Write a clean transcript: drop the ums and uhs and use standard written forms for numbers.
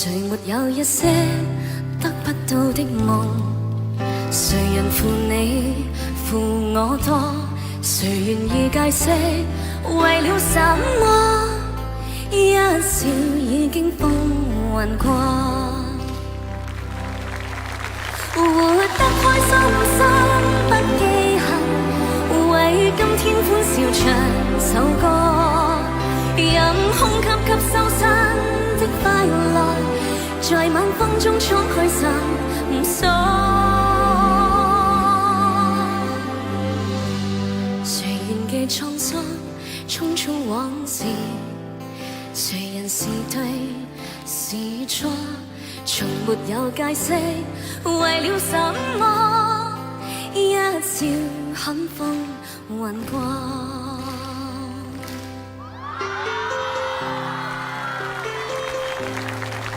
誰沒有一些得不到的夢？誰人負你負我多？誰願意解釋為了什麼？一笑已經風雲過，活得開心心不記恨，為今天歡笑唱首歌，任空吸吸收新的快樂，在晚風中敞開心鎖。誰願記滄桑匆匆往事？誰人是對是錯？從沒有解釋為了什麼？一笑看風雲過。